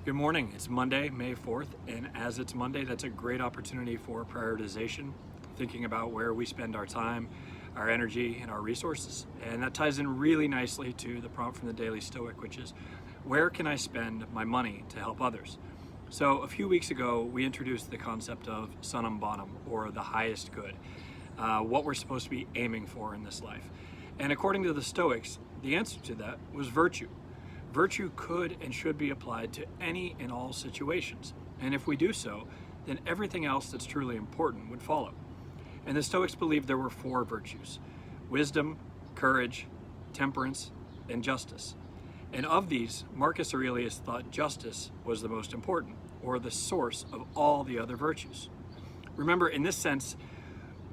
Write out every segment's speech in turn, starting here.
Good morning. It's Monday, May 4th, and as it's Monday, that's a great opportunity for prioritization, thinking about where we spend our time, our energy, and our resources. And that ties in really nicely to the prompt from the Daily Stoic, which is, where can I spend my money to help others? So a few weeks ago, we introduced the concept of sunnum bonum, or the highest good, what we're supposed to be aiming for in this life. And according to the Stoics, the answer to that was virtue. Virtue could and should be applied to any and all situations. And if we do so, then everything else that's truly important would follow. And the Stoics believed there were four virtues: wisdom, courage, temperance, and justice. And of these, Marcus Aurelius thought justice was the most important, or the source of all the other virtues. Remember, in this sense,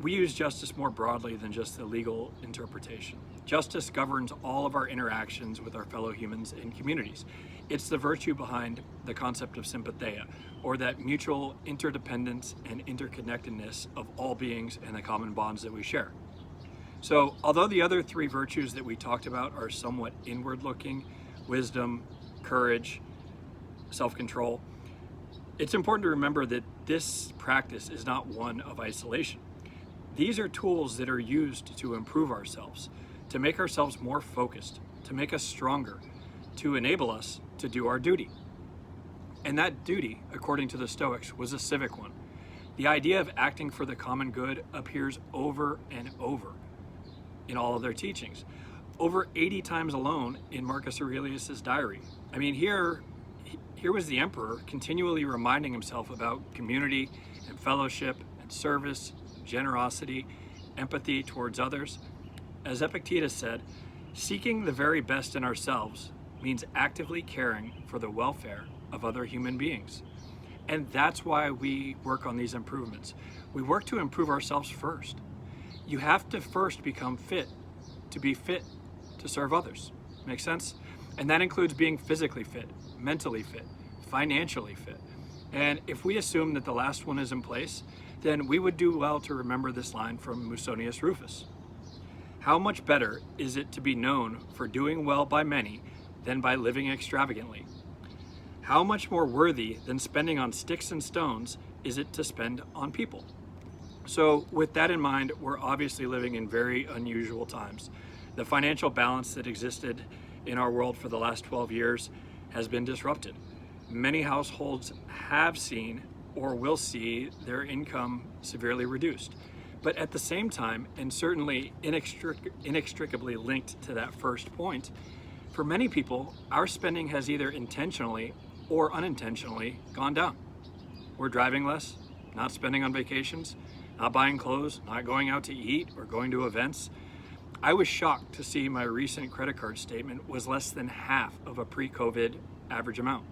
we use justice more broadly than just the legal interpretation. Justice governs all of our interactions with our fellow humans and communities. It's the virtue behind the concept of sympatheia, or that mutual interdependence and interconnectedness of all beings and the common bonds that we share. So, although the other three virtues that we talked about are somewhat inward-looking, wisdom, courage, self-control, it's important to remember that this practice is not one of isolation. These are tools that are used to improve ourselves, to make ourselves more focused, to make us stronger, to enable us to do our duty. And that duty, according to the Stoics, was a civic one. The idea of acting for the common good appears over and over in all of their teachings. Over 80 times alone in Marcus Aurelius's diary. I mean, here was the emperor continually reminding himself about community and fellowship and service, generosity, empathy towards others. As Epictetus said, seeking the very best in ourselves means actively caring for the welfare of other human beings. And that's why we work on these improvements. We work to improve ourselves first. You have to first become fit to be fit to serve others. Make sense? And that includes being physically fit, mentally fit, financially fit. And if we assume that the last one is in place, then we would do well to remember this line from Musonius Rufus. How much better is it to be known for doing well by many than by living extravagantly? How much more worthy than spending on sticks and stones is it to spend on people? So with that in mind, we're obviously living in very unusual times. The financial balance that existed in our world for the last 12 years has been disrupted. Many households have seen or will see their income severely reduced. But at the same time, and certainly inextricably linked to that first point, for many people, our spending has either intentionally or unintentionally gone down. We're driving less, not spending on vacations, not buying clothes, not going out to eat or going to events. I was shocked to see my recent credit card statement was less than half of a pre-COVID average amount.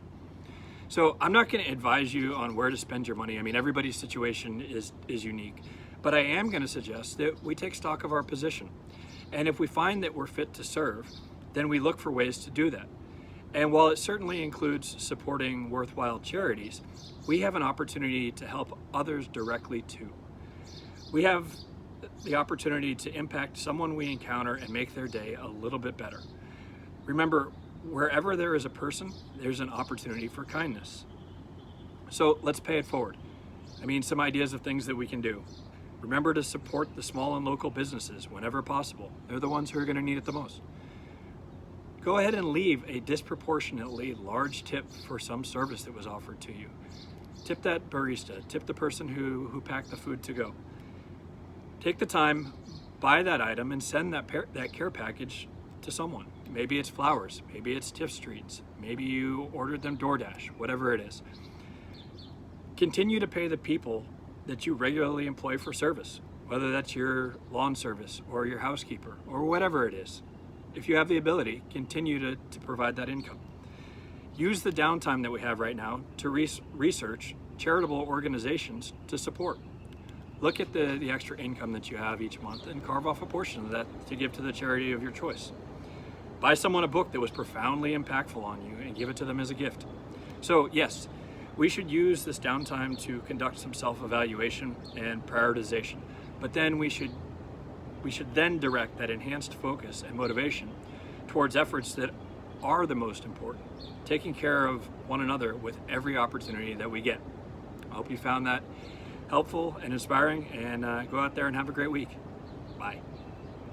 So I'm not going to advise you on where to spend your money. I mean, everybody's situation is unique. But I am going to suggest that we take stock of our position. And if we find that we're fit to serve, then we look for ways to do that. And while it certainly includes supporting worthwhile charities, we have an opportunity to help others directly too. We have the opportunity to impact someone we encounter and make their day a little bit better. Remember, wherever there is a person, there's an opportunity for kindness. So let's pay it forward. I mean, some ideas of things that we can do. Remember to support the small and local businesses whenever possible. They're the ones who are going to need it the most. Go ahead and leave a disproportionately large tip for some service that was offered to you. Tip that barista, tip the person who packed the food to go. Take the time, buy that item, and send that care package to someone. Maybe it's flowers, maybe it's Tiff Streets, maybe you ordered them DoorDash, whatever it is. Continue to pay the people that you regularly employ for service, whether that's your lawn service or your housekeeper or whatever it is. If you have the ability, continue to provide that income. Use the downtime that we have right now to research charitable organizations to support. Look at the extra income that you have each month and carve off a portion of that to give to the charity of your choice. Buy someone a book that was profoundly impactful on you and give it to them as a gift. So yes, we should use this downtime to conduct some self-evaluation and prioritization, but then we should then direct that enhanced focus and motivation towards efforts that are the most important, taking care of one another with every opportunity that we get. I hope you found that helpful and inspiring, and go out there and have a great week. Bye.